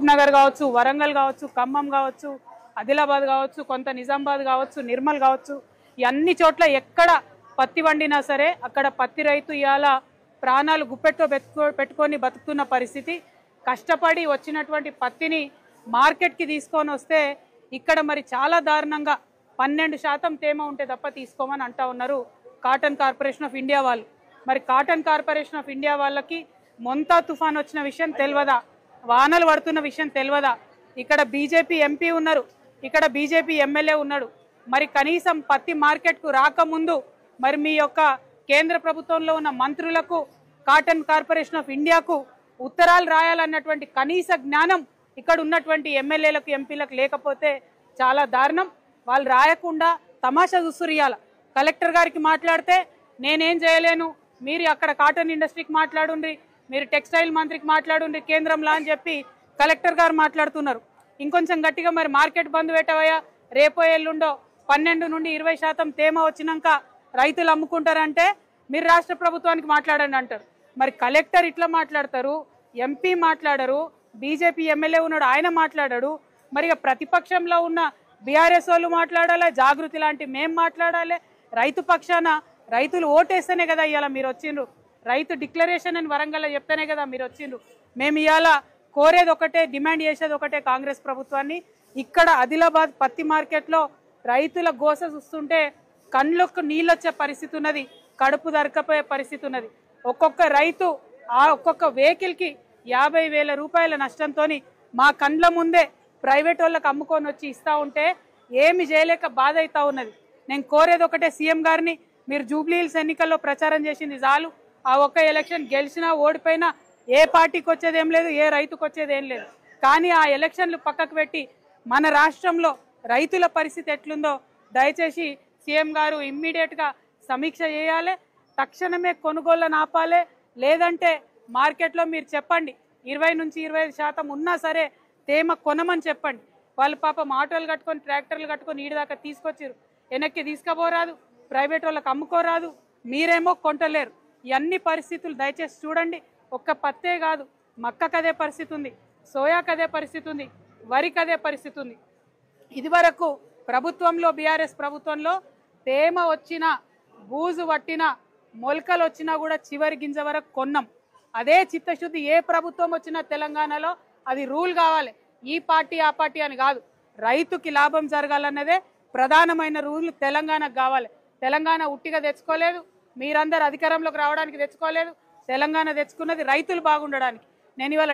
నగర్ కావచ్చు, వరంగల్ కావచ్చు, ఖమ్మం కావచ్చు, ఆదిలాబాద్ కావచ్చు, కొంత నిజామాబాద్ కావచ్చు, నిర్మల్ కావచ్చు, ఈ అన్ని చోట్ల ఎక్కడ పత్తి వండినా సరే అక్కడ పత్తి రైతు ఇవాళ ప్రాణాలు గుప్పెట్లో పెట్టుకొని బతుకుతున్న పరిస్థితి. కష్టపడి వచ్చినటువంటి పత్తిని మార్కెట్కి తీసుకొని వస్తే ఇక్కడ మరి చాలా దారుణంగా 12% తేమ ఉంటే తప్ప తీసుకోమని అంటా ఉన్నారు కాటన్ కార్పొరేషన్ ఆఫ్ ఇండియా వాళ్ళు. మరి కాటన్ కార్పొరేషన్ ఆఫ్ ఇండియా వాళ్ళకి మొంతా తుఫాన్ వచ్చిన విషయం తెలియదా? వానలు పడుతున్న విషయం తెలియదా? ఇక్కడ బీజేపీ ఎంపీ ఉన్నారు, ఇక్కడ బీజేపీ ఎమ్మెల్యే ఉన్నాడు. మరి కనీసం పత్తి మార్కెట్కు రాకముందు మరి మీ యొక్క కేంద్ర ప్రభుత్వంలో ఉన్న మంత్రులకు, కాటన్ కార్పొరేషన్ ఆఫ్ ఇండియాకు ఉత్తరాలు రాయాలన్నటువంటి కనీస జ్ఞానం ఇక్కడ ఉన్నటువంటి ఎమ్మెల్యేలకు, ఎంపీలకు లేకపోతే చాలా దారుణం. వాళ్ళు రాయకుండా తమాషా చూస్తురియాల. కలెక్టర్ గారికి మాట్లాడితే నేనేం చేయలేను, మీరు అక్కడ కాటన్ ఇండస్ట్రీకి మాట్లాడుండ్రి, మీరు టెక్స్టైల్ మంత్రికి మాట్లాడుండ్రి కేంద్రంలో అని చెప్పి కలెక్టర్ గారు మాట్లాడుతున్నారు. ఇంకొంచెం గట్టిగా మరి మార్కెట్ బంద్ పెట్టవయ్యా, రేపో ఎల్లుండో 12 నుండి 20% తేమ వచ్చినాక రైతులు అమ్ముకుంటారంటే మీరు రాష్ట్ర ప్రభుత్వానికి మాట్లాడండి అంటారు. మరి కలెక్టర్ ఇట్లా మాట్లాడతారు, ఎంపీ మాట్లాడరు, బీజేపీ ఎమ్మెల్యే ఉన్నాడు ఆయన మాట్లాడాడు. మరి ప్రతిపక్షంలో ఉన్న బీఆర్ఎస్ వాళ్ళు మాట్లాడాలి, జాగృతి లాంటి మేము మాట్లాడాలి. రైతు పక్షాన రైతులు ఓటేస్తేనే కదా ఇవాళ మీరు వచ్చిండ్రు. రైతు డిక్లరేషన్ అని వరంగల్లో చెప్తేనే కదా మీరు వచ్చిండ్రు. మేము ఇవాళ కోరేది ఒకటే, డిమాండ్ చేసేది ఒకటే కాంగ్రెస్ ప్రభుత్వాన్ని. ఇక్కడ ఆదిలాబాద్ పత్తి మార్కెట్లో రైతుల గోస చూస్తుంటే కళ్ళకు నీళ్ళు వచ్చే పరిస్థితి ఉన్నది, కడుపు దరకపోయే పరిస్థితి ఉన్నది. ఒక్కొక్క రైతు ఆ ఒక్కొక్క వెహికల్కి 50,000 రూపాయల నష్టంతో మా కండ్ల ముందే ప్రైవేట్ వాళ్ళకి అమ్ముకొని వచ్చి ఇస్తూ ఉంటే ఏమి చేయలేక బాధ అవుతా ఉన్నది. నేను కోరేది ఒకటే, సీఎం గారిని, మీరు జూబ్లీ హిల్స్ ఎన్నికల్లో ప్రచారం చేసింది చాలు. ఆ ఒక్క ఎలక్షన్ గెలిచినా ఓడిపోయినా ఏ పార్టీకి వచ్చేది ఏం లేదు, ఏ రైతుకు వచ్చేది ఏం లేదు. కానీ ఆ ఎలక్షన్లు పక్కకు పెట్టి మన రాష్ట్రంలో రైతుల పరిస్థితి ఎట్లుందో దయచేసి సీఎం గారు ఇమ్మీడియట్గా సమీక్ష చేయాలి. తక్షణమే కొనుగోళ్ళను ఆపాలి. లేదంటే మార్కెట్లో మీరు చెప్పండి 20 నుంచి 25% ఉన్నా సరే తేమ కొనమని చెప్పండి. వాళ్ళు పాపం ఆటోలు కట్టుకొని, ట్రాక్టర్లు కట్టుకొని ఈడి దాకా తీసుకొచ్చారు. వెనక్కి తీసుకుపోరాదు, ప్రైవేట్ వాళ్ళకి అమ్ముకోరాదు, మీరేమో కొంటలేరు. ఇవన్నీ పరిస్థితులు దయచేసి చూడండి. ఒక్క పత్తే కాదు, మక్కకు అదే పరిస్థితి ఉంది, సోయాకు అదే పరిస్థితి ఉంది, వరికి అదే పరిస్థితి ఉంది. ఇదివరకు ప్రభుత్వంలో, బీఆర్ఎస్ ప్రభుత్వంలో తేమ వచ్చినా, బూజు పట్టినా, మొలకలు వచ్చినా కూడా చివరి గింజ వరకు కొన్నాం. అదే చిత్తశుద్ధి ఏ ప్రభుత్వం వచ్చినా తెలంగాణలో అది రూల్ కావాలి. ఈ పార్టీ ఆ పార్టీ అని కాదు, రైతుకి లాభం జరగాలన్నదే ప్రధానమైన రూల్ తెలంగాణకు కావాలి. తెలంగాణ ఉట్టిగా తెచ్చుకోలేదు, మీరందరూ అధికారంలోకి రావడానికి తెచ్చుకోలేదు. తెలంగాణ తెచ్చుకున్నది రైతులు బాగుండడానికి. నేను ఇవాళ